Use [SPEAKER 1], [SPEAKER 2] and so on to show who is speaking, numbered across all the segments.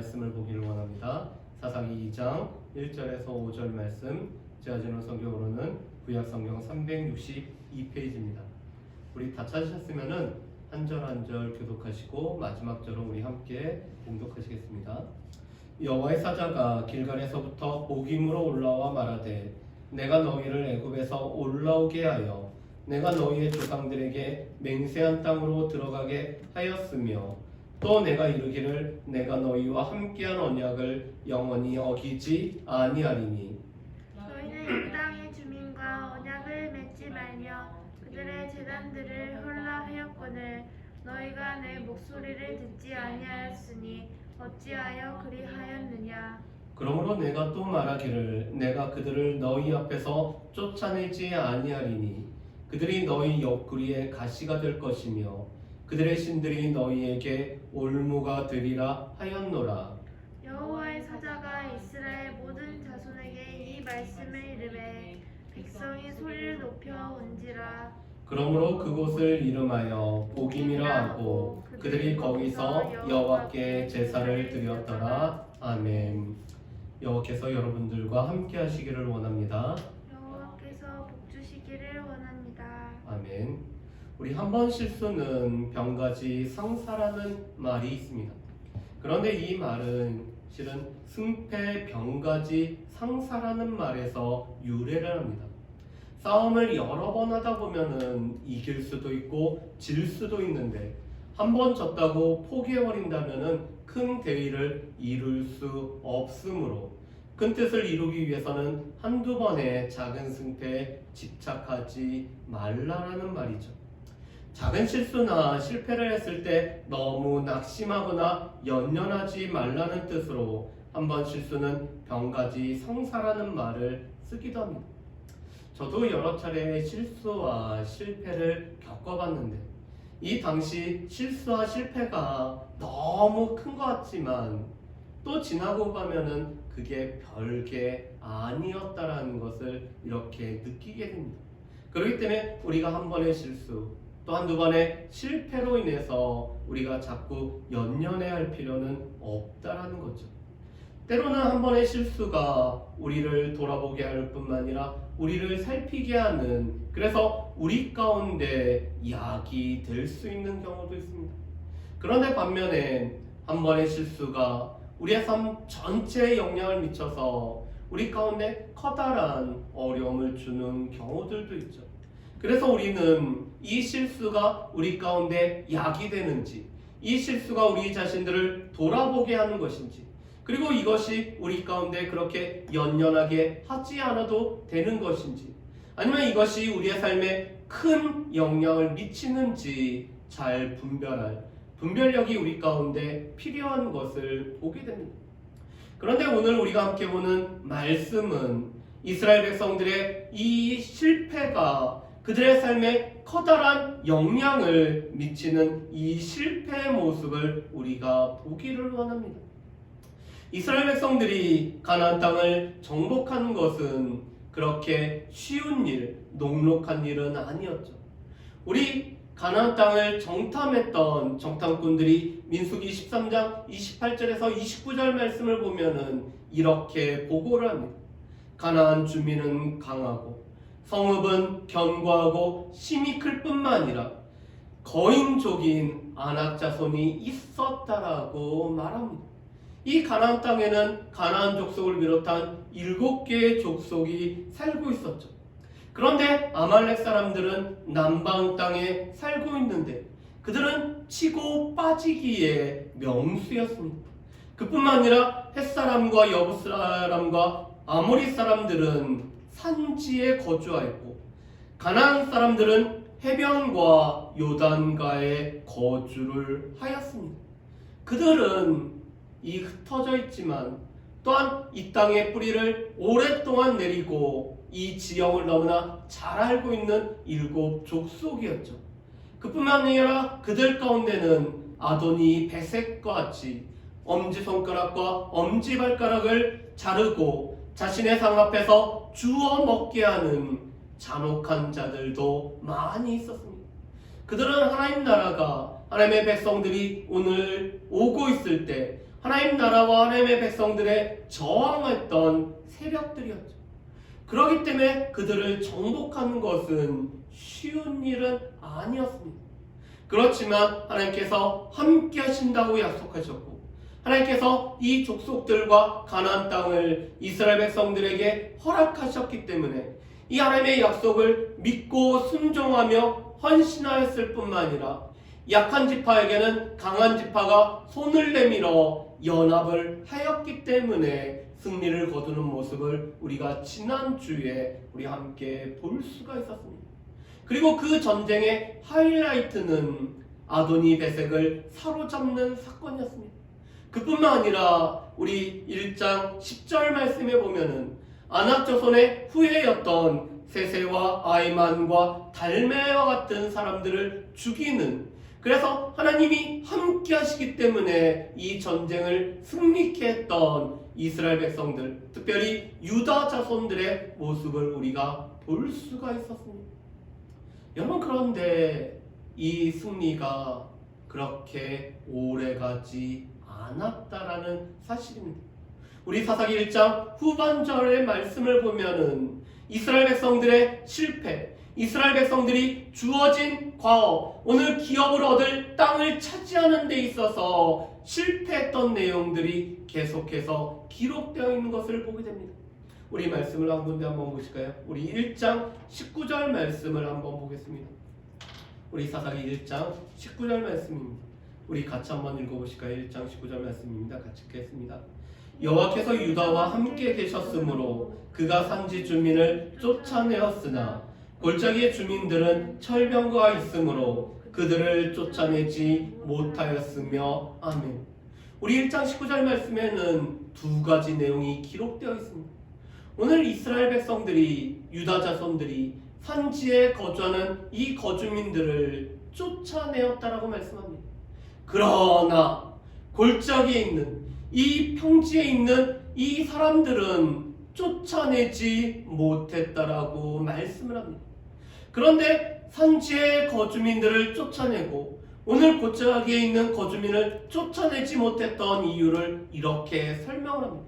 [SPEAKER 1] 말씀을 보기를 원합니다. 사사기 2장 1절에서 5절 말씀, 제가 주는 성경으로는 구약성경 362페이지입니다. 우리 다 찾으셨으면은 한 절 한 절 교독하시고 마지막 절은 우리 함께 봉독하시겠습니다. 여호와의 사자가 길갈에서부터 복임으로 올라와 말하되 내가 너희를 애굽에서 올라오게 하여 내가 너희의 조상들에게 맹세한 땅으로 들어가게 하였으며 또 내가 이르기를 내가 너희와 함께한 언약을 영원히 어기지 아니하리니
[SPEAKER 2] 너희는 이 땅의 주민과 언약을 맺지 말며 그들의 제단들을 헐라하였거늘 너희가 내 목소리를 듣지 아니하였으니 어찌하여 그리하였느냐.
[SPEAKER 1] 그러므로 내가 또 말하기를 내가 그들을 너희 앞에서 쫓아내지 아니하리니 그들이 너희 옆구리에 가시가 될 것이며 그들의 신들이 너희에게 올무가 되리라 하였노라.
[SPEAKER 2] 여호와의 사자가 이스라엘 모든 자손에게 이 말씀을 이르매 백성이 소리를 높여 온지라.
[SPEAKER 1] 그러므로 그곳을 이름하여 복임이라 하고 그들이 거기서 여호와께 제사를 드렸더라. 아멘. 여호와께서 여러분들과 함께 하시기를 원합니다.
[SPEAKER 2] 여호와께서 복 주시기를 원합니다.
[SPEAKER 1] 아멘. 우리 한 번 실수는 병가지 상사라는 말이 있습니다. 그런데 이 말은 실은 승패 병가지 상사라는 말에서 유래를 합니다. 싸움을 여러 번 하다 보면은 이길 수도 있고 질 수도 있는데 한 번 졌다고 포기해버린다면은 큰 대의를 이룰 수 없으므로 큰 뜻을 이루기 위해서는 한두 번의 작은 승패에 집착하지 말라라는 말이죠. 작은 실수나 실패를 했을 때 너무 낙심하거나 연연하지 말라는 뜻으로 한 번 실수는 병가지 상사라는 말을 쓰기도 합니다. 저도 여러 차례 실수와 실패를 겪어봤는데 이 당시 실수와 실패가 너무 큰 것 같지만 또 지나고 가면은 그게 별게 아니었다라는 것을 이렇게 느끼게 됩니다. 그렇기 때문에 우리가 한 번의 실수 또 한두 번의 실패로 인해서 우리가 자꾸 연연해야 할 필요는 없다라는 거죠. 때로는 한 번의 실수가 우리를 돌아보게 할 뿐만 아니라 우리를 살피게 하는, 그래서 우리 가운데 약이 될 수 있는 경우도 있습니다. 그런데 반면에 한 번의 실수가 우리의 삶 전체에 영향을 미쳐서 우리 가운데 커다란 어려움을 주는 경우들도 있죠. 그래서 우리는 이 실수가 우리 가운데 약이 되는지, 이 실수가 우리 자신들을 돌아보게 하는 것인지, 그리고 이것이 우리 가운데 그렇게 연연하게 하지 않아도 되는 것인지, 아니면 이것이 우리의 삶에 큰 영향을 미치는지 잘 분별할 분별력이 우리 가운데 필요한 것을 보게 됩니다. 그런데 오늘 우리가 함께 보는 말씀은 이스라엘 백성들의 이 실패가 그들의 삶에 커다란 영향을 미치는 이 실패의 모습을 우리가 보기를 원합니다. 이스라엘 백성들이 가나안 땅을 정복하는 것은 그렇게 쉬운 일, 녹록한 일은 아니었죠. 우리 가나안 땅을 정탐했던 정탐꾼들이 민수기 13장 28절에서 29절 말씀을 보면은 이렇게 보고를 합니다. 가나안 주민은 강하고 성읍은 견고하고 심이 클 뿐만 아니라 거인족인 아낙 자손이 있었다라고 말합니다. 이 가나안 땅에는 가나안 족속을 비롯한 7개의 족속이 살고 있었죠. 그런데 아말렉 사람들은 남방 땅에 살고 있는데 그들은 치고 빠지기에 명수였습니다. 그뿐만 아니라 햇사람과 여부사람과 아모리 사람들은 산지에 거주하였고 가나안 사람들은 해변과 요단가에 거주를 하였습니다. 그들은 이 흩어져 있지만 또한 이 땅의 뿌리를 오랫동안 내리고 이 지형을 너무나 잘 알고 있는 7 족속이었죠. 그뿐만 아니라 그들 가운데는 아도니 베색과 같이 엄지손가락과 엄지발가락을 자르고 자신의 상 앞에서 주워 먹게 하는 잔혹한 자들도 많이 있었습니다. 그들은 하나님 나라가, 하나님의 백성들이 오늘 오고 있을 때 하나님 나라와 하나님의 백성들의 저항했던 세력들이었죠. 그렇기 때문에 그들을 정복하는 것은 쉬운 일은 아니었습니다. 그렇지만 하나님께서 함께 하신다고 약속하셨고, 하나님께서 이 족속들과 가나안 땅을 이스라엘 백성들에게 허락하셨기 때문에 이 하나님의 약속을 믿고 순종하며 헌신하였을 뿐만 아니라 약한 지파에게는 강한 지파가 손을 내밀어 연합을 하였기 때문에 승리를 거두는 모습을 우리가 지난주에 우리 함께 볼 수가 있었습니다. 그리고 그 전쟁의 하이라이트는 아도니 베섹을 사로잡는 사건이었습니다. 그뿐만 아니라 우리 1장 10절 말씀에 보면은 아낙조선의 후예였던 세세와 아이만과 달메와 같은 사람들을 죽이는, 그래서 하나님이 함께 하시기 때문에 이 전쟁을 승리케 했던 이스라엘 백성들, 특별히 유다 자손들의 모습을 우리가 볼 수가 있었습니다. 여러분, 그런데 이 승리가 그렇게 오래가지 않았다라는 사실입니다. 우리 사사기 1장 후반절의 말씀을 보면은 이스라엘 백성들의 실패, 이스라엘 백성들이 주어진 과업, 오늘 기업을 얻을 땅을 차지하는 데 있어서 실패했던 내용들이 계속해서 기록되어 있는 것을 보게 됩니다. 우리 말씀을 한 군데 한번 보실까요? 우리 1장 19절 말씀을 한번 보겠습니다. 우리 사사기 1장 19절 말씀입니다. 우리 같이 한번 읽어보실까요? 1장 19절 말씀입니다. 같이 읽겠습니다. 여호와께서 유다와 함께 계셨으므로 그가 산지 주민을 쫓아내었으나 골짜기의 주민들은 철병거가 있으므로 그들을 쫓아내지 못하였으며. 아멘. 우리 1장 19절 말씀에는 두 가지 내용이 기록되어 있습니다. 오늘 이스라엘 백성들이, 유다 자손들이 산지에 거주하는 이 거주민들을 쫓아내었다라고 말씀합니다. 그러나 골짜기에 있는, 이 평지에 있는 이 사람들은 쫓아내지 못했다라고 말씀을 합니다. 그런데 산지의 거주민들을 쫓아내고 오늘 골짜기에 있는 거주민을 쫓아내지 못했던 이유를 이렇게 설명을 합니다.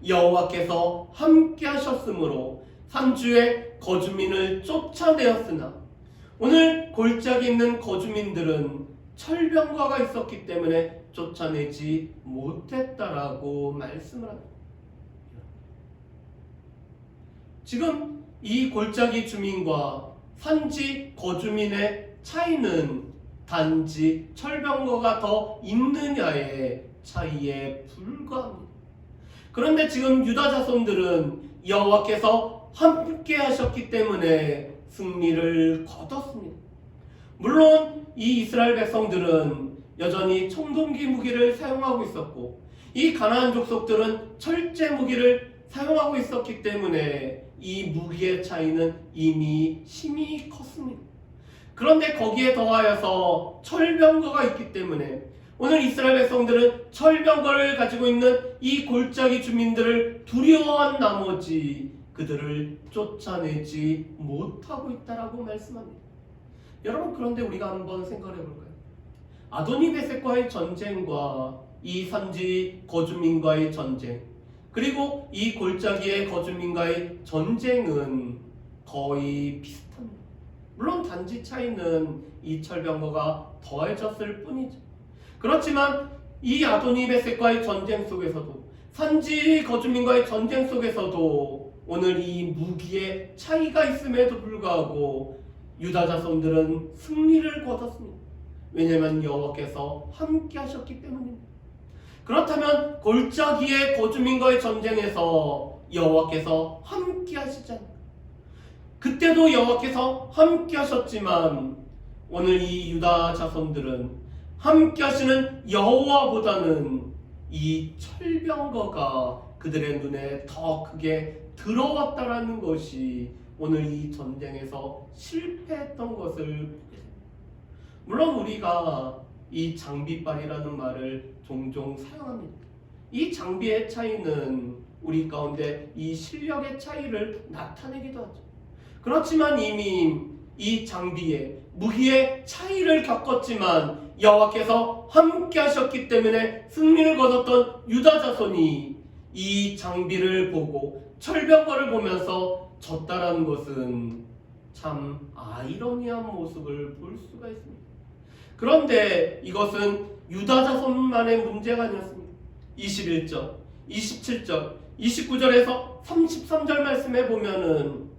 [SPEAKER 1] 여호와께서 함께 하셨으므로 산주의 거주민을 쫓아내었으나, 오늘 골짜기에 있는 거주민들은 철병거가 있었기 때문에 쫓아내지 못했다라고 말씀을 합니다. 지금 이 골짜기 주민과 산지 거주민의 차이는 단지 철병거가 더 있느냐의 차이에 불과합니다. 그런데 지금 유다 자손들은 여호와께서 함께 하셨기 때문에 승리를 거뒀습니다. 물론 이 이스라엘 백성들은 여전히 청동기 무기를 사용하고 있었고, 이 가나안 족속들은 철제 무기를 사용하고 있었기 때문에 이 무기의 차이는 이미 심히 컸습니다. 그런데 거기에 더하여서 철병거가 있기 때문에 오늘 이스라엘 백성들은 철병거를 가지고 있는 이 골짜기 주민들을 두려워한 나머지 그들을 쫓아내지 못하고 있다라고 말씀합니다. 여러분, 그런데 우리가 한번 생각해 볼까요? 아도니 베섹과의 전쟁과 이 산지 거주민과의 전쟁, 그리고 이 골짜기의 거주민과의 전쟁은 거의 비슷합니다. 물론 단지 차이는 이 철병거가 더해졌을 뿐이죠. 그렇지만 이 아도니 베섹과의 전쟁 속에서도, 산지 거주민과의 전쟁 속에서도 오늘 이 무기의 차이가 있음에도 불구하고 유다 자손들은 승리를 거뒀습니다. 왜냐하면 여호와께서 함께 하셨기 때문입니다. 그렇다면 골짜기의 거주민과의 전쟁에서 여호와께서 함께 하시지 않나요? 그때도 여호와께서 함께 하셨지만 오늘 이 유다 자손들은 함께 하시는 여호와보다는 이 철병거가 그들의 눈에 더 크게 들어왔다라는 것이 오늘 이 전쟁에서 실패했던 것을 보게 됩니다. 물론 우리가 이 장비빨이라는 말을 종종 사용합니다. 이 장비의 차이는 우리 가운데 이 실력의 차이를 나타내기도 하죠. 그렇지만 이미 이 장비의, 무기의 차이를 겪었지만 여호와께서 함께 하셨기 때문에 승리를 거뒀던 유다 자손이 이 장비를 보고 철병거를 보면서 졌다라는 것은 참 아이러니한 모습을 볼 수가 있습니다. 그런데 이것은 유다 자손만의 문제가 아니었습니다. 21절, 27절, 29절에서 33절 말씀에 보면은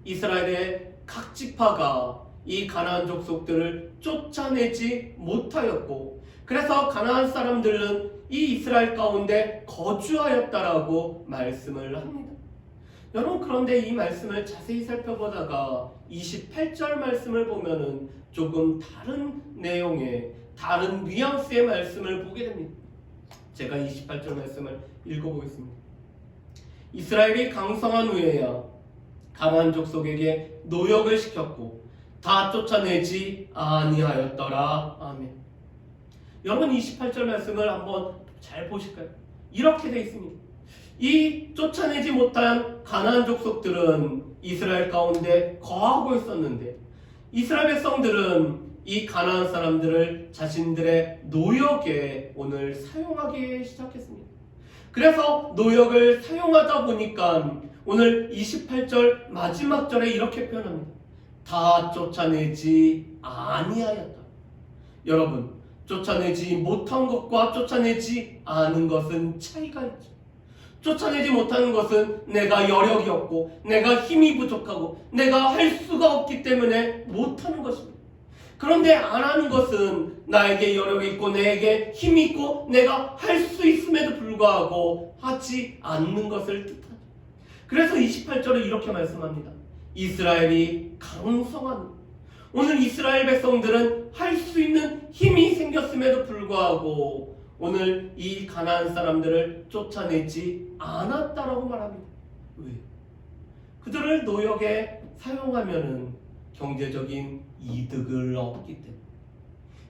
[SPEAKER 1] 이스라엘의 각 지파가 이 가나안 족속들을 쫓아내지 못하였고, 그래서 가나안 사람들은 이 이스라엘 가운데 거주하였다라고 말씀을 합니다. 여러분, 그런데 이 말씀을 자세히 살펴보다가 28절 말씀을 보면은 조금 다른 내용의 다른 뉘앙스의 말씀을 보게 됩니다. 제가 28절 말씀을 읽어보겠습니다. 이스라엘이 강성한 후에야 가나안 족속에게 노역을 시켰고 다 쫓아내지 아니하였더라. 아멘. 여러분, 28절 말씀을 한번 잘 보실까요? 이렇게 되어 있습니다. 이 쫓아내지 못한 가나안 족속들은 이스라엘 가운데 거하고 있었는데, 이스라엘 백성들은 이 가나안 사람들을 자신들의 노역에 오늘 사용하기 시작했습니다. 그래서 노역을 사용하다 보니까 오늘 28절 마지막 절에 이렇게 표현합니다. 다 쫓아내지 아니하였다. 여러분, 쫓아내지 못한 것과 쫓아내지 않은 것은 차이가 있죠. 쫓아내지 못하는 것은 내가 여력이 없고 내가 힘이 부족하고 내가 할 수가 없기 때문에 못하는 것입니다. 그런데 안 하는 것은 나에게 여력이 있고 내게 힘이 있고 내가 할 수 있음에도 불구하고 하지 않는 것을 뜻하죠. 그래서 28절에 이렇게 말씀합니다. 이스라엘이 강성한, 오늘 이스라엘 백성들은 할 수 있는 힘이 생겼음에도 불구하고 오늘 이 가나안 사람들을 쫓아내지 않았다라고 말합니다. 왜? 그들을 노역에 사용하면은 경제적인 이득을 얻기 때문에,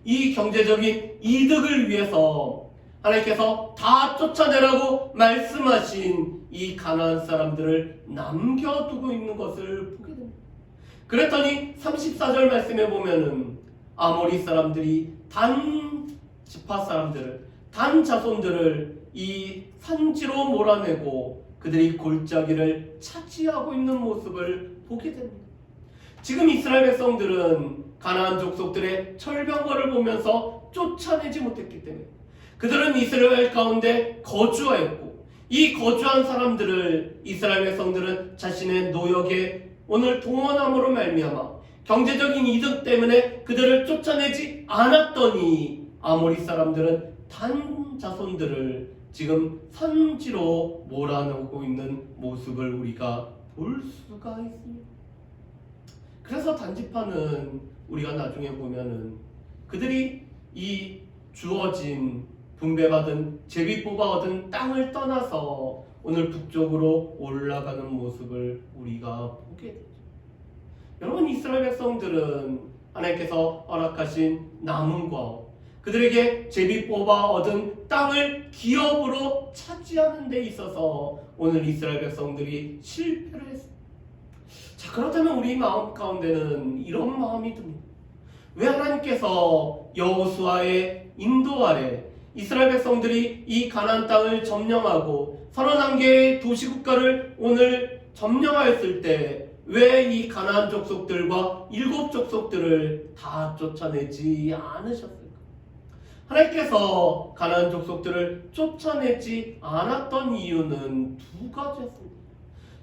[SPEAKER 1] 이 경제적인 이득을 위해서 하나님께서 다 쫓아내라고 말씀하신 이 가나안 사람들을 남겨두고 있는 것을 보게 됩니다. 그랬더니 34절 말씀에 보면은 아모리 사람들이 단 지파 사람들을, 단 자손들을 이 산지로 몰아내고 그들이 골짜기를 차지하고 있는 모습을 보게 됩니다. 지금 이스라엘 백성들은 가나안 족속들의 철병거를 보면서 쫓아내지 못했기 때문에 그들은 이스라엘 가운데 거주하였고, 이 거주한 사람들을 이스라엘 백성들은 자신의 노역에 오늘 동원함으로 말미암아 경제적인 이득 때문에 그들을 쫓아내지 않았더니 아모리 사람들은 단 자손들을 지금 산지로 몰아넣고 있는 모습을 우리가 볼 수가 있습니다. 그래서 단지파는 우리가 나중에 보면은 그들이 이 주어진 분배받은 제비 뽑아 얻은 땅을 떠나서 오늘 북쪽으로 올라가는 모습을 우리가 보게 되죠. 여러분, 이스라엘 백성들은 하나님께서 허락하신 남은과 그들에게 제비 뽑아 얻은 땅을 기업으로 차지하는 데 있어서 오늘 이스라엘 백성들이 실패를 했습니다. 자, 그렇다면 우리 마음 가운데는 이런 마음이 듭니다. 왜 하나님께서 여호수아의 인도 아래 이스라엘 백성들이 이 가나안 땅을 점령하고 31개의 도시국가를 오늘 점령하였을 때 왜 이 가나안 족속들과 7 족속들을 다 쫓아내지 않으셨을까? 하나님께서 가나안 족속들을 쫓아내지 않았던 이유는 2가지였습니다.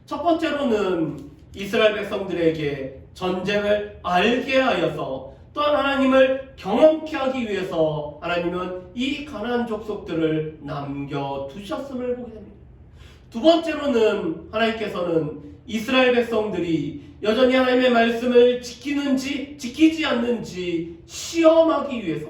[SPEAKER 1] 첫 번째로는 이스라엘 백성들에게 전쟁을 알게 하여서, 또한 하나님을 경험케 하기 위해서 하나님은 이 가나안 족속들을 남겨두셨음을 보게 됩니다. 두 번째로는 하나님께서는 이스라엘 백성들이 여전히 하나님의 말씀을 지키는지 지키지 않는지 시험하기 위해서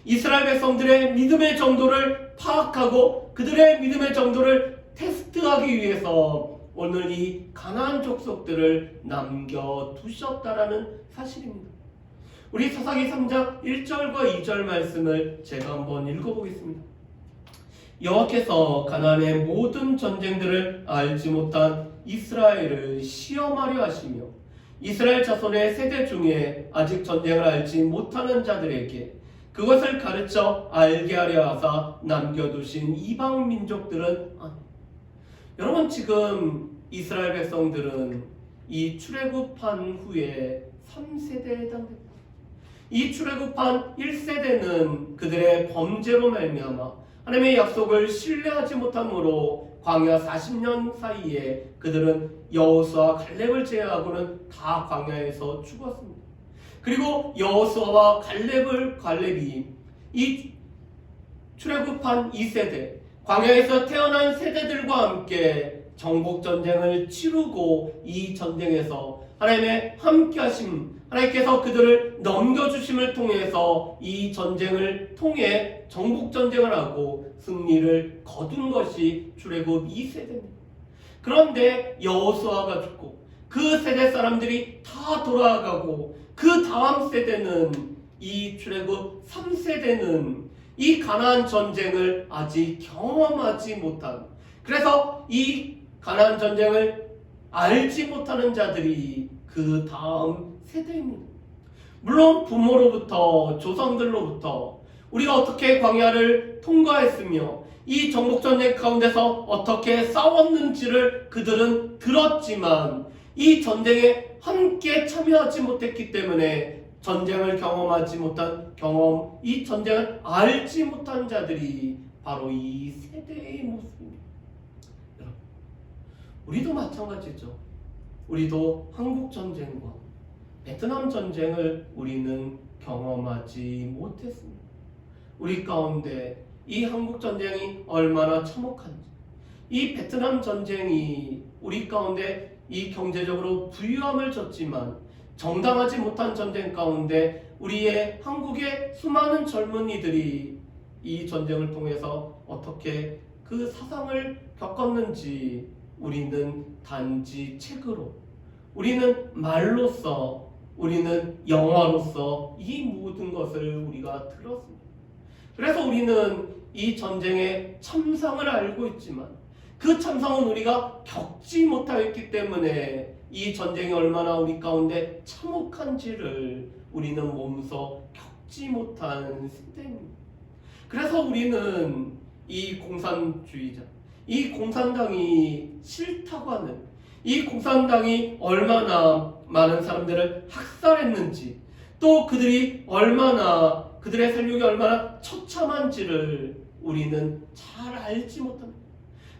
[SPEAKER 1] 이스라엘 백성들의 믿음의 정도를 파악하고 그들의 믿음의 정도를 테스트하기 위해서 오늘 이 가나안 족속들을 남겨두셨다라는 사실입니다. 우리 사사기 3장 1절과 2절 말씀을 제가 한번 읽어보겠습니다. 여호와께서 가나안의 모든 전쟁들을 알지 못한 이스라엘을 시험하려 하시며 이스라엘 자손의 세대 중에 아직 전쟁을 알지 못하는 자들에게 그것을 가르쳐 알게 하려 하사 남겨두신 이방 민족들은 여러분, 지금 이스라엘 백성들은 이 출애굽한 후에 3세대에 해당됩니다. 이 출애굽한 1세대는 그들의 범죄로 말미암아 하나님의 약속을 신뢰하지 못함으로 광야 40년 사이에 그들은 여호수아 갈렙을 제외하고는 다 광야에서 죽었습니다. 그리고 여호수아와 갈렙이 이 출애굽한 2세대, 광야에서 태어난 세대들과 함께 정복전쟁을 치르고 이 전쟁에서 하나님의 함께하심, 하나님께서 그들을 넘겨주심을 통해서 이 전쟁을 통해 정복전쟁을 하고 승리를 거둔 것이 출애굽 2세대입니다. 그런데 여호수아가 죽고 그 세대 사람들이 다 돌아가고 그 다음 세대는, 이 출애굽 3세대는 이 가나안 전쟁을 아직 경험하지 못한, 그래서 이 가나안 전쟁을 알지 못하는 자들이 그 다음 세대입니다. 물론 부모로부터, 조상들로부터 우리가 어떻게 광야를 통과했으며 이 정복전쟁 가운데서 어떻게 싸웠는지를 그들은 들었지만 이 전쟁에 함께 참여하지 못했기 때문에 전쟁을 경험하지 못한 이 전쟁을 알지 못한 자들이 바로 이 세대의 모습입니다. 여러분, 우리도 마찬가지죠. 우리도 한국 전쟁과 베트남 전쟁을 우리는 경험하지 못했습니다. 우리 가운데 이 한국 전쟁이 얼마나 참혹한지, 이 베트남 전쟁이 우리 가운데 이 경제적으로 부유함을 줬지만 정당하지 못한 전쟁 가운데 우리의 한국의 수많은 젊은이들이 이 전쟁을 통해서 어떻게 그 사상을 겪었는지 우리는 단지 책으로, 우리는 말로써, 우리는 영화로서 이 모든 것을 우리가 들었습니다. 그래서 우리는 이 전쟁의 참상을 알고 있지만 그 참상은 우리가 겪지 못하였기 때문에 이 전쟁이 얼마나 우리 가운데 참혹한지를 우리는 몸소 겪지 못한 세대입니다. 그래서 우리는 이 공산주의자, 이 공산당이 싫다고 하는, 이 공산당이 얼마나 많은 사람들을 학살했는지, 또 그들이 얼마나, 그들의 살육이 얼마나 처참한지를 우리는 잘 알지 못합니다.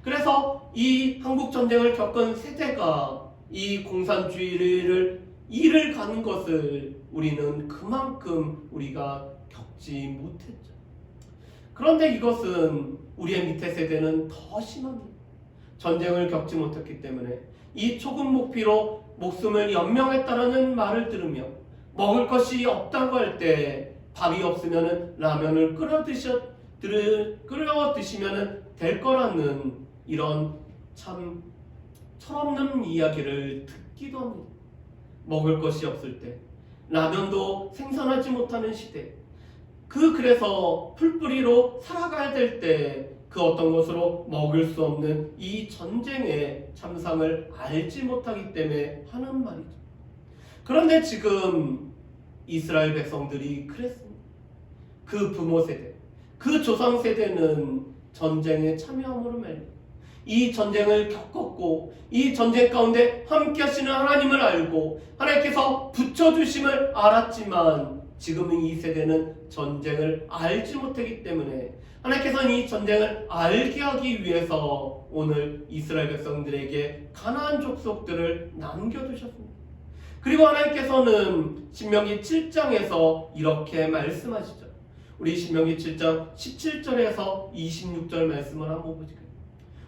[SPEAKER 1] 그래서 이 한국전쟁을 겪은 세대가 이 공산주의를 이를 가는 것을 우리는 그만큼 우리가 겪지 못했죠. 그런데 이것은 우리의 밑에 세대는 더 심합니다. 전쟁을 겪지 못했기 때문에 이 초급 목피로 목숨을 연명했다라는 말을 들으며 먹을 것이 없다고 할 때 밥이 없으면 라면을 끓여 드시면 될 거라는 이런 참 철없는 이야기를 듣기도 합니다. 먹을 것이 없을 때, 라면도 생산하지 못하는 시대, 그래서 풀뿌리로 살아가야 될 때 그 어떤 것으로 먹을 수 없는 이 전쟁의 참상을 알지 못하기 때문에 하는 말이죠. 그런데 지금 이스라엘 백성들이 그랬습니다. 그 부모 세대, 그 조상 세대는 전쟁에 참여함으로 말미암아 이 전쟁을 겪었고 이 전쟁 가운데 함께 하시는 하나님을 알고 하나님께서 붙여주심을 알았지만 지금은 이 세대는 전쟁을 알지 못하기 때문에 하나님께서는 이 전쟁을 알게 하기 위해서 오늘 이스라엘 백성들에게 가나안 족속들을 남겨두셨습니다. 그리고 하나님께서는 신명기 7장에서 이렇게 말씀하시죠. 우리 신명기 7장 17절에서 26절 말씀을 한번 보실까요?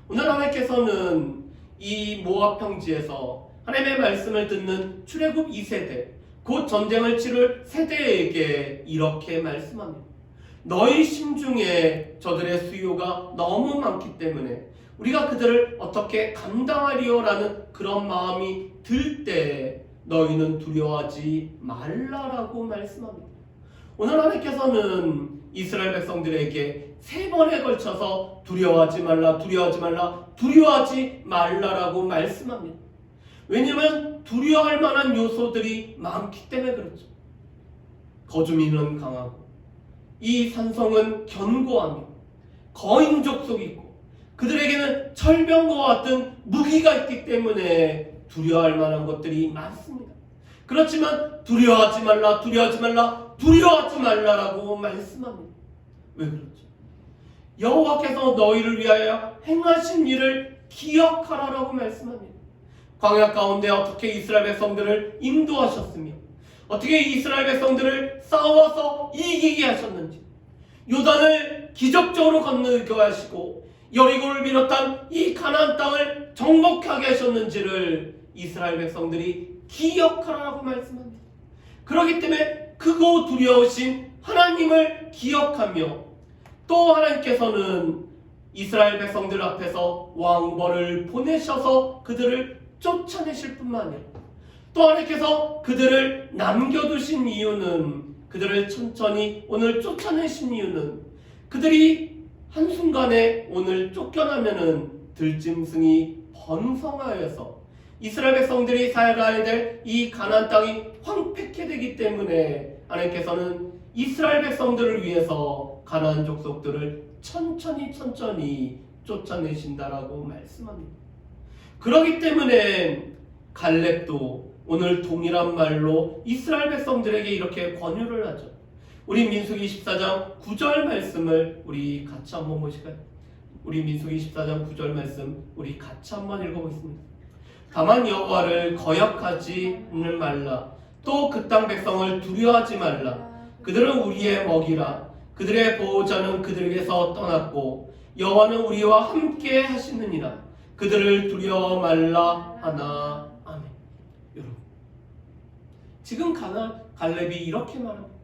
[SPEAKER 1] 오늘 하나님께서는 이 모압 평지에서 하나님의 말씀을 듣는 출애굽 2세대, 곧 전쟁을 치를 세대에게 이렇게 말씀합니다. 너희 심중에 저들의 수요가 너무 많기 때문에 우리가 그들을 어떻게 감당하리요라는 그런 마음이 들 때 너희는 두려워하지 말라라고 말씀합니다. 오늘 하나님께서는 이스라엘 백성들에게 3번에 걸쳐서 두려워하지 말라, 두려워하지 말라, 두려워하지 말라라고 말씀합니다. 왜냐하면 두려워할 만한 요소들이 많기 때문에 그렇죠. 거주민은 강하고 이 산성은 견고하며 거인 족속이 있고 그들에게는 철병과 같은 무기가 있기 때문에 두려워할 만한 것들이 많습니다. 그렇지만 두려워하지 말라, 두려워하지 말라, 두려워하지 말라라고 말씀합니다. 왜 그렇죠? 여호와께서 너희를 위하여 행하신 일을 기억하라라고 말씀합니다. 광야 가운데 어떻게 이스라엘 백성들을 인도하셨으며 어떻게 이스라엘 백성들을 싸워서 이기게 하셨는지, 요단을 기적적으로 건너게 하시고 여리고를 비롯한 이 가나안 땅을 정복하게 하셨는지를 이스라엘 백성들이 기억하라고 말씀합니다. 그렇기 때문에 크고 두려우신 하나님을 기억하며 또 하나님께서는 이스라엘 백성들 앞에서 왕벌을 보내셔서 그들을 쫓아내실 뿐만 아니라 또 하나님께서 그들을 남겨두신 이유는, 그들을 천천히 오늘 쫓아내신 이유는 그들이 한순간에 오늘 쫓겨나면은 들짐승이 번성하여서 이스라엘 백성들이 살아야 될 이 가나안 땅이 황폐케 되기 때문에 하나님께서는 이스라엘 백성들을 위해서 가나안 족속들을 천천히 쫓아내신다라고 말씀합니다. 그렇기 때문에 갈렙도 오늘 동일한 말로 이스라엘 백성들에게 이렇게 권유를 하죠. 우리 민수기 14장 9절 말씀을 우리 같이 한번 보실까요? 우리 민수기 14장 9절 말씀 우리 같이 한번 읽어보겠습니다. 다만 여호와를 거역하지는 말라. 또 그 땅 백성을 두려워하지 말라. 그들은 우리의 먹이라. 그들의 보호자는 그들에게서 떠났고 여호와는 우리와 함께 하시느니라. 그들을 두려워 말라 하나. 아멘. 여러분, 지금 갈렙이 이렇게 말합니다.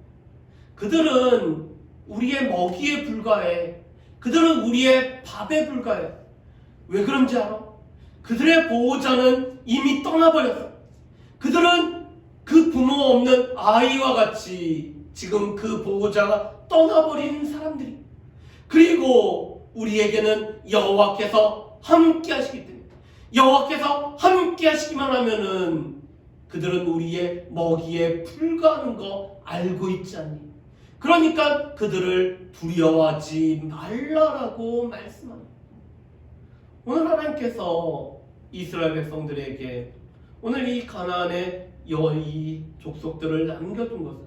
[SPEAKER 1] 그들은 우리의 먹이에 불과해. 그들은 우리의 밥에 불과해. 왜 그런지 알아? 그들의 보호자는 이미 떠나버렸어. 그들은 그 부모 없는 아이와 같이 지금 그 보호자가 떠나버린 사람들이. 그리고 우리에게는 여호와께서 함께 하시기 때문에, 여호와께서 함께 하시기만 하면은 그들은 우리의 먹이에 불과하는 거 알고 있지 않니? 그러니까 그들을 두려워하지 말라라고 말씀합니다. 오늘 하나님께서 이스라엘 백성들에게 오늘 이 가나안의 이 족속들을 남겨둔 것은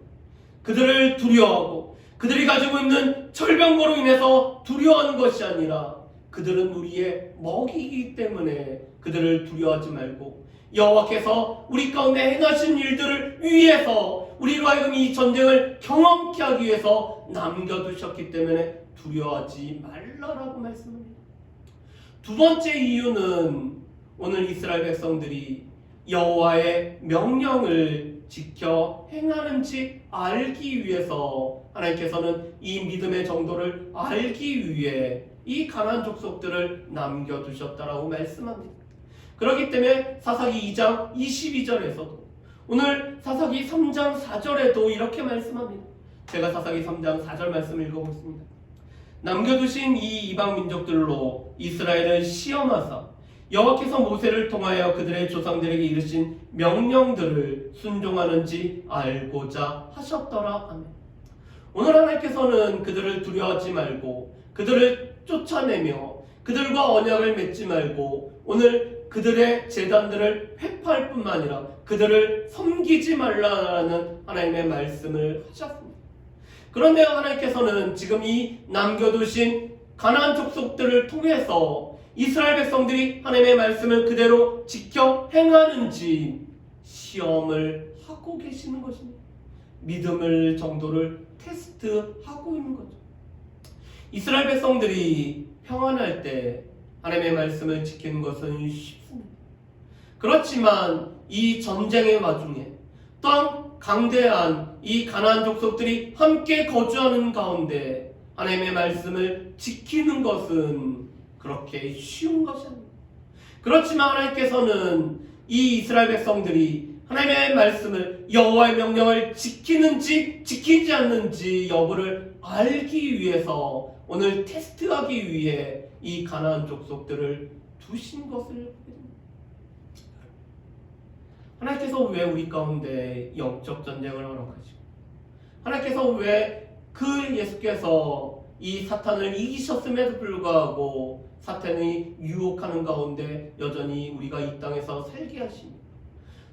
[SPEAKER 1] 그들을 두려워하고 그들이 가지고 있는 철병거로 인해서 두려워하는 것이 아니라 그들은 우리의 먹이기 때문에 그들을 두려워하지 말고 여호와께서 우리 가운데 행하신 일들을 위해서 우리로 하여금 이 전쟁을 경험케 하기 위해서 남겨두셨기 때문에 두려워하지 말라라고 말씀합니다. 두 번째 이유는 오늘 이스라엘 백성들이 여호와의 명령을 지켜 행하는지 알기 위해서 하나님께서는 이 믿음의 정도를 알기 위해 이 가나안 족속들을 남겨두셨다라고 말씀합니다. 그렇기 때문에 사사기 2장 22절에서도 오늘 사사기 3장 4절에도 이렇게 말씀합니다. 제가 사사기 3장 4절 말씀을 읽어보겠습니다. 남겨두신 이 이방 민족들로 이스라엘을 시험하사 여호와께서 모세를 통하여 그들의 조상들에게 이르신 명령들을 순종하는지 알고자 하셨더라. 아멘. 오늘 하나님께서는 그들을 두려워하지 말고 그들을 쫓아내며 그들과 언약을 맺지 말고 오늘 그들의 제단들을 회파할 뿐만 아니라 그들을 섬기지 말라는 하나님의 말씀을 하셨습니다. 그런데 하나님께서는 지금 이 남겨두신 가나안 족속들을 통해서 이스라엘 백성들이 하나님의 말씀을 그대로 지켜 행하는지 시험을 하고 계시는 것입니다. 믿음을 정도를 테스트하고 있는 거죠. 이스라엘 백성들이 평안할 때 하나님의 말씀을 지키는 것은 쉽습니다. 그렇지만 이 전쟁의 와중에 또한 강대한 이 가나안 족속들이 함께 거주하는 가운데 하나님의 말씀을 지키는 것은 그렇게 쉬운 것이 아닙니다. 그렇지만 하나님께서는 이 이스라엘 백성들이 하나님의 말씀을 여호와의 명령을 지키는지 지키지 않는지 여부를 알기 위해서 오늘 테스트하기 위해 이 가나안 족속들을 두신 것을 보게 됩니다. 하나님께서 왜 우리 가운데 영적 전쟁을 허락하시고 하나님께서 왜 그 예수께서 이 사탄을 이기셨음에도 불구하고 사탄이 유혹하는 가운데 여전히 우리가 이 땅에서 살게 하십니다.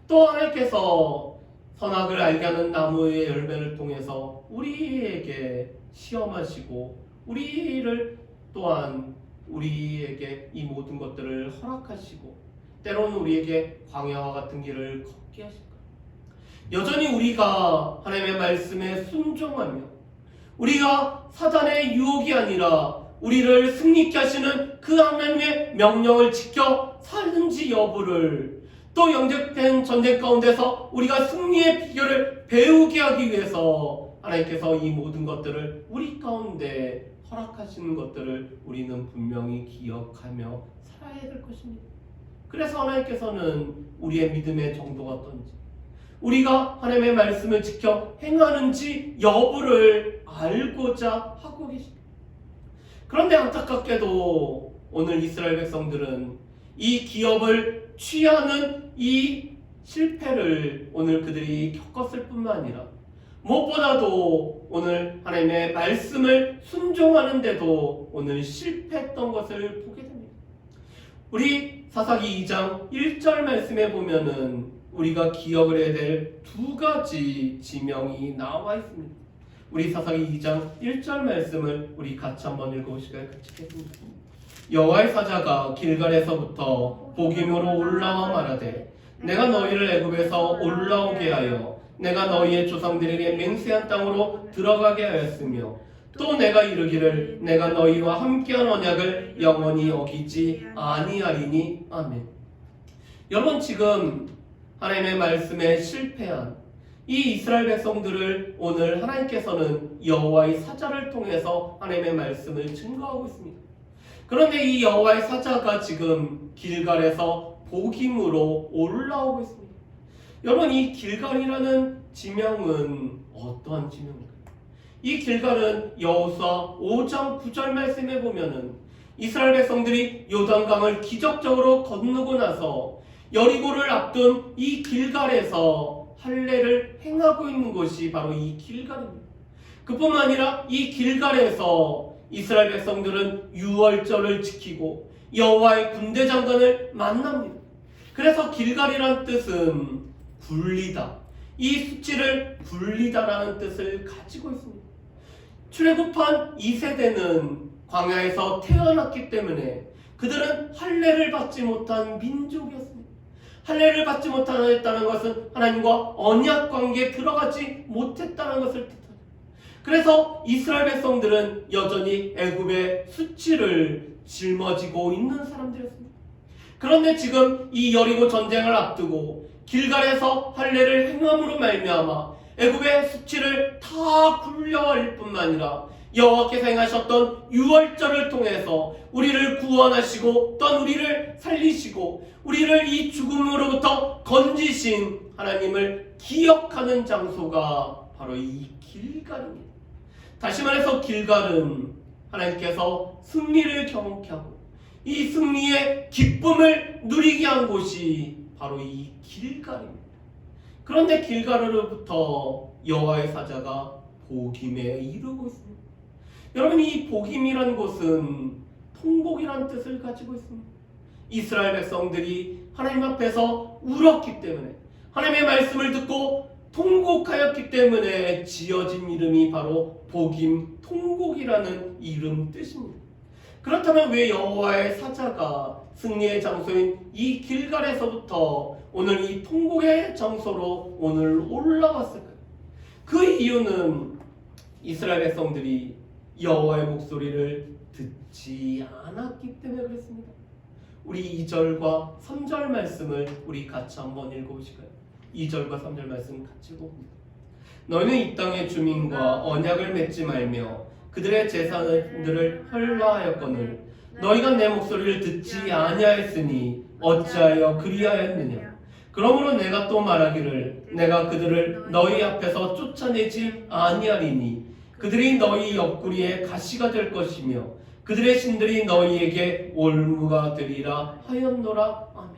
[SPEAKER 1] 또 하나님께서 선악을 알게 하는 나무의 열매를 통해서 우리에게 시험하시고 우리를 또한 우리에게 이 모든 것들을 허락하시고 때로는 우리에게 광야와 같은 길을 걷게 하실 거예요. 여전히 우리가 하나님의 말씀에 순종하며 우리가 사단의 유혹이 아니라 우리를 승리케 하시는 그 하나님의 명령을 지켜 사는지 여부를 또 영적된 전쟁 가운데서 우리가 승리의 비결을 배우게 하기 위해서 하나님께서 이 모든 것들을 우리 가운데 허락하시는 것들을 우리는 분명히 기억하며 살아야 될 것입니다. 그래서 하나님께서는 우리의 믿음의 정도가 어떤지 우리가 하나님의 말씀을 지켜 행하는지 여부를 알고자 하고 계십니다. 그런데 안타깝게도 오늘 이스라엘 백성들은 이 기업을 취하는 이 실패를 오늘 그들이 겪었을 뿐만 아니라 무엇보다도 오늘 하나님의 말씀을 순종하는데도 오늘 실패했던 것을 보게 됩니다. 우리 사사기 2장 1절 말씀에 보면은 우리가 기억을 해야 될 두 가지 지명이 나와 있습니다. 우리 사사기 2장 1절 말씀을 우리 같이 한번 읽어보실까요? 같이 읽겠습니다. 여호와의 사자가 길갈에서부터 보김으로 올라와 말하되 내가 너희를 애굽에서 올라오게 하여 내가 너희의 조상들에게 맹세한 땅으로 들어가게 하였으며 또 내가 이르기를 내가 너희와 함께한 언약을 영원히 어기지 아니하리니 아멘. 여러분 지금 하나님의 말씀에 실패한 이 이스라엘 백성들을 오늘 하나님께서는 여호와의 사자를 통해서 하나님의 말씀을 증거하고 있습니다. 그런데 이 여호와의 사자가 지금 길갈에서 보김으로 올라오고 있습니다. 여러분 이 길갈이라는 지명은 어떠한 지명입니까? 이 길갈은 여호수아 5장 9절 말씀에 보면은 이스라엘 백성들이 요단강을 기적적으로 건너고 나서 여리고를 앞둔 이 길갈에서 할례를 행하고 있는 곳이 바로 이 길갈입니다. 그뿐만 아니라 이 길갈에서 이스라엘 백성들은 유월절을 지키고 여호와의 군대 장관을 만납니다. 그래서 길갈이라는 뜻은 굴리다, 이 수치를 굴리다라는 뜻을 가지고 있습니다. 출애굽한 2세대는 광야에서 태어났기 때문에 그들은 할례를 받지 못한 민족이었습니다. 할례를 받지 못했다는 것은 하나님과 언약 관계에 들어가지 못했다는 것을 뜻합니다. 그래서 이스라엘 백성들은 여전히 애굽의 수치를 짊어지고 있는 사람들이었습니다. 그런데 지금 이 여리고 전쟁을 앞두고 길갈에서 할례를 행함으로 말미암아 애굽의 수치를 다 굴려버릴 뿐만 아니라 여호와께서 행하셨던 유월절을 통해서 우리를 구원하시고 또한 우리를 살리시고 우리를 이 죽음으로부터 건지신 하나님을 기억하는 장소가 바로 이 길갈입니다. 다시 말해서 길갈은 하나님께서 승리를 경험케 하고 이 승리의 기쁨을 누리게 한 곳이 바로 이 길갈입니다. 그런데 길갈으로부터 여호와의 사자가 보김에 이르고 있습니다. 여러분 이 보김이라는 곳은 통곡이라는 뜻을 가지고 있습니다. 이스라엘 백성들이 하나님 앞에서 울었기 때문에 하나님의 말씀을 듣고 통곡하였기 때문에 지어진 이름이 바로 보김 통곡이라는 이름 뜻입니다. 그렇다면 왜 여호와의 사자가 승리의 장소인 이 길갈에서부터 오늘 이 통곡의 장소로 오늘 올라왔을까요? 그 이유는 이스라엘 백성들이 여호와의 목소리를 듣지 않았기 때문에 그렇습니다. 우리 2절과 3절 말씀을 우리 같이 한번 읽어보실까요? 2절과 3절 말씀 같이 읽어봅니다. 너희는 이 땅의 주민과 언약을 맺지 말며 그들의 재산들을 헐라하였거늘 너희가 내 목소리를 듣지 아니하였으니 어찌하여 그리하였느냐. 그러므로 내가 또 말하기를 내가 그들을 너희 앞에서 쫓아내지 아니하리니 그들이 너희 옆구리에 가시가 될 것이며 그들의 신들이 너희에게 올무가 되리라 하였노라. 아멘.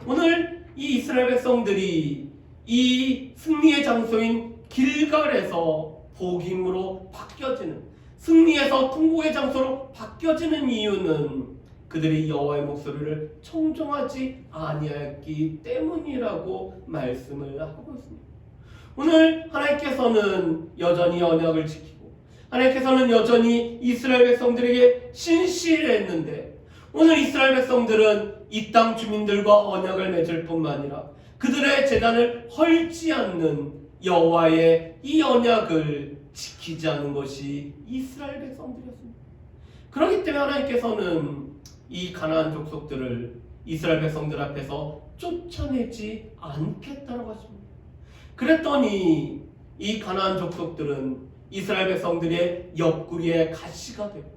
[SPEAKER 1] 오늘 이 이스라엘 백성들이 이 승리의 장소인 길갈에서 복임으로 바뀌어지는, 승리에서 통곡의 장소로 바뀌어지는 이유는 그들이 여호와의 목소리를 청종하지 아니하였기 때문이라고 말씀을 하고 있습니다. 오늘 하나님께서는 여전히 언약을 지키고 하나님께서는 여전히 이스라엘 백성들에게 신실했는데, 오늘 이스라엘 백성들은 이 땅 주민들과 언약을 맺을 뿐만 아니라 그들의 제단을 헐지 않는 여호와의 이 언약을 지키지 않은 것이 이스라엘 백성들이었습니다. 그렇기 때문에 하나님께서는 이 가나안 족속들을 이스라엘 백성들 앞에서 쫓아내지 않겠다고 하십니다. 그랬더니 이 가나안 족속들은 이스라엘 백성들의 옆구리에 가시가 되고,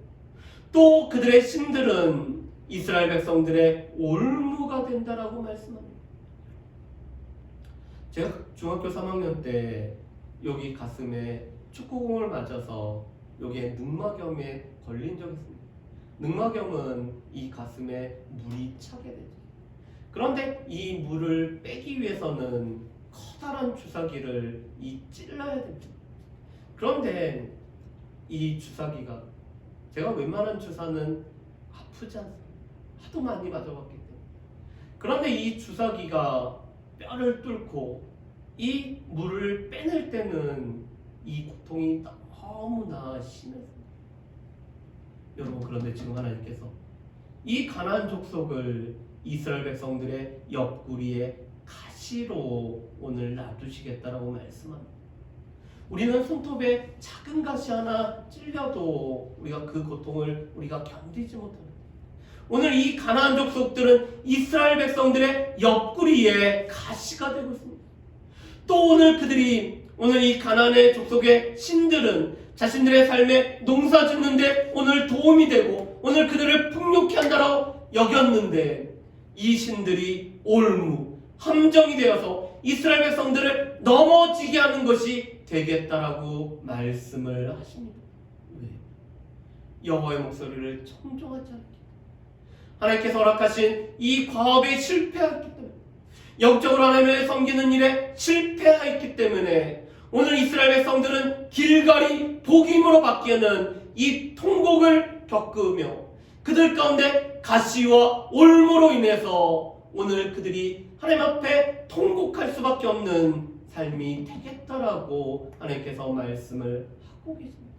[SPEAKER 1] 또 그들의 신들은 이스라엘 백성들의 올무가 된다라고 말씀합니다. 제가 중학교 3학년 때 여기 가슴에 축구공을 맞아서 여기에 늑막염에 걸린 적이 있습니다. 늑막염은 이 가슴에 물이 차게 되죠. 그런데 이 물을 빼기 위해서는 커다란 주사기를 찔러야 됩니다. 그런데 이 주사기가, 제가 웬만한 주사는 아프지 않습니다. 하도 많이 맞아봤기 때문에. 그런데 이 주사기가 뼈를 뚫고 이 물을 빼낼 때는 이 고통이 너무나 심했습니다. 여러분, 그런데 지금 하나님께서 이 가나안 족속을 이스라엘 백성들의 옆구리에 가시로 오늘 놔두시겠다라고 말씀합니다. 우리는 손톱에 작은 가시 하나 찔려도 우리가 그 고통을 우리가 견디지 못합니다. 오늘 이 가나안 족속들은 이스라엘 백성들의 옆구리에 가시가 되고 있습니다. 또 오늘 이 가나안의 족속의 신들은 자신들의 삶에 농사 짓는데 오늘 도움이 되고 오늘 그들을 풍요케 한다라고 여겼는데, 이 신들이 올무, 함정이 되어서 이스라엘 백성들을 넘어지게 하는 것이 되겠다라고 말씀을 하십니다. 왜? 여호와의 목소리를 청종하지 않기, 하나님께서 허락하신 이 과업에 실패했기 때문에, 영적으로 하나님을 섬기는 일에 실패하였기 때문에 오늘 이스라엘 백성들은 길갈이 복임으로 바뀌는 이 통곡을 겪으며 그들 가운데 가시와 올무로 인해서 오늘 그들이 하나님 앞에 통곡할 수밖에 없는 삶이 되겠다라고 하나님께서 말씀을 하고 계십니다.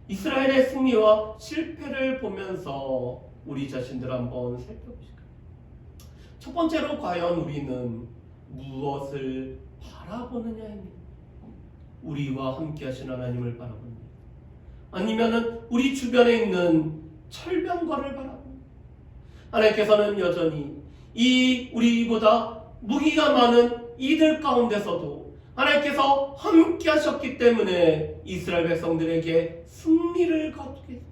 [SPEAKER 1] 이스라엘의 승리와 실패를 보면서 우리 자신들 한번 살펴보실까요? 첫 번째로, 과연 우리는 무엇을 바라보느냐입니다. 우리와 함께 하신 하나님을 바라봅니다. 아니면은 우리 주변에 있는 철병거를 바라봅니다. 하나님께서는 여전히 이 우리보다 무기가 많은 이들 가운데서도 하나님께서 함께 하셨기 때문에 이스라엘 백성들에게 승리를 거두게 됩니다.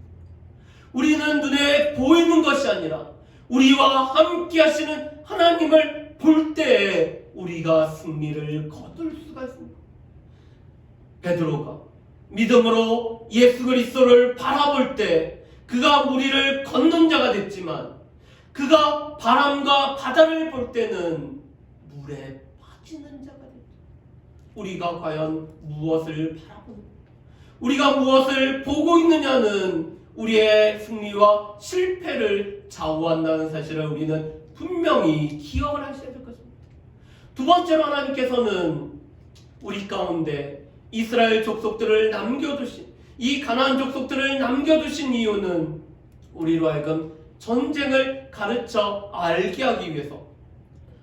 [SPEAKER 1] 우리는 눈에 보이는 것이 아니라 우리와 함께 하시는 하나님을 볼 때에 우리가 승리를 거둘 수가 있습니다. 베드로가 믿음으로 예수 그리스도를 바라볼 때 그가 무리를 걷는 자가 됐지만, 그가 바람과 바다를 볼 때는 물에 빠지는 자가 됐죠. 우리가 과연 무엇을 바라보는가? 우리가 무엇을 보고 있느냐는 우리의 승리와 실패를 좌우한다는 사실을 우리는 분명히 기억을 하셔야 될 것입니다. 두 번째로, 하나님께서는 우리 가운데 이스라엘 족속들을 남겨두신, 이 가나안 족속들을 남겨두신 이유는 우리로 하여금 전쟁을 가르쳐 알게 하기 위해서,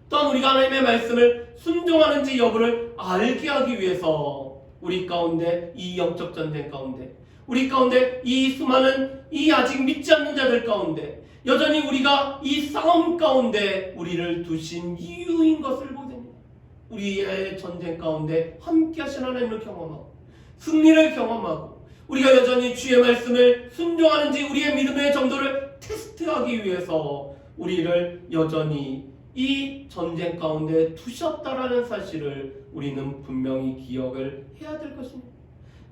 [SPEAKER 1] 또한 우리가 하나님의 말씀을 순종하는지 여부를 알게 하기 위해서 우리 가운데 이 영적 전쟁 가운데, 우리 가운데 이 수많은 이 아직 믿지 않는 자들 가운데 여전히 우리가 이 싸움 가운데 우리를 두신 이유인 것을 보게 됩니다. 우리의 전쟁 가운데 함께 하신 하나님을 경험하고 승리를 경험하고 우리가 여전히 주의 말씀을 순종하는지 우리의 믿음의 정도를 테스트하기 위해서 우리를 여전히 이 전쟁 가운데 두셨다라는 사실을 우리는 분명히 기억을 해야 될 것입니다.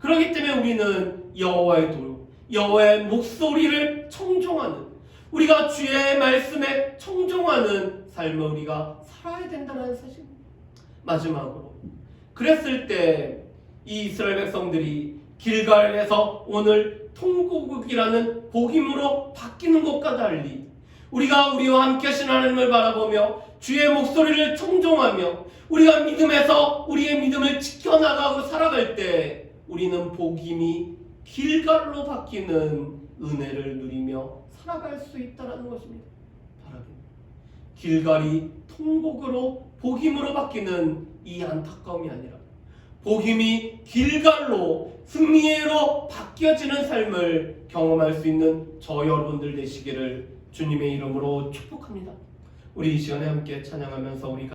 [SPEAKER 1] 그렇기 때문에 우리는 여호와의 도로, 여호와의 목소리를 청종하는, 우리가 주의 말씀에 청종하는 삶을 우리가 살아야 된다는 사실입니다. 마지막으로, 그랬을 때 이 이스라엘 백성들이 길갈에서 오늘 통곡이라는 복임으로 바뀌는 것과 달리 우리가 우리와 함께 하신 하나님을 바라보며 주의 목소리를 청종하며 우리가 믿음에서 우리의 믿음을 지켜나가고 살아갈 때 우리는 복임이 길갈로 바뀌는 은혜를 누리며 살아갈 수 있다는 것입니다. 길갈이 통곡으로 복임으로 바뀌는 이 안타까움이 아니라 복임이 길갈로 승리로 바뀌어지는 삶을 경험할 수 있는 저 여러분들 되시기를 주님의 이름으로 축복합니다. 우리 이 시간에 함께 찬양하면서 우리